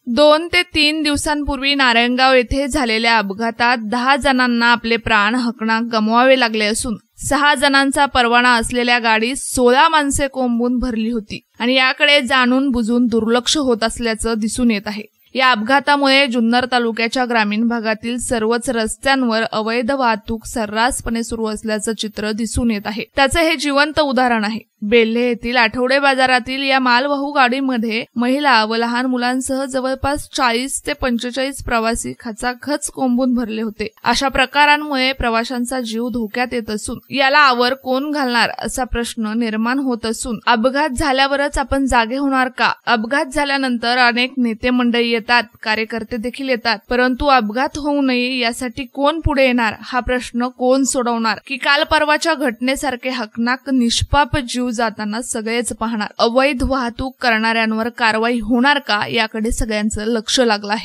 2 ते 3 दिवसांपूर्वी नारायणगाव येथे झालेल्या अपघातात 10 जणांना आपले प्राण हकनाक गमवावे लागले असून 6 जणांचा परवाना असलेल्या गाडीत 16 माणसे कोंबून भरली होती आणि याकडे जाणून बुजून दुर्लक्ष होत असल्याचं दिसून येत आहे। या अपघातामुळे जुन्नर तालुक्याच्या ग्रामीण भागातील सर्वच रस्त्यांवर अवैध वाहतूक सर्रासपणे सुरू असल्याचं चित्र दिसून येत आहे। त्याचे हे जिवंत उदाहरण आहे। बेल्हे येथील आठवडे बाजारातील या मालवाहू गाडीमध्ये महिला व लहान मुलांसह जवळपास 40 ते 45 प्रवासी खचाखच कोंबून भरले होते। अशा प्रकारांमुळे प्रवाशांचा जीव धोक्यात येत असून याला आवर कोण घालणार असा प्रश्न निर्माण होत असून अपघात झाल्यावरच आपण जागे होणार का? अपघात झाल्यानंतर अनेक नेते मंडळी येतात, कार्यकर्ते देखील येतात, परंतु अपघात होऊ नये यासाठी कोण पुढे येणार हा प्रश्न कोण सोडवणार? की काल परवाच्या घटनेसारखे हकनाक निष्पाप जीव जाताना सगळेच पाहणार? अवैध वाहतूक करणाऱ्यांवर कारवाई होणार का याकडे सगळ्यांचं लक्ष लागलं आहे।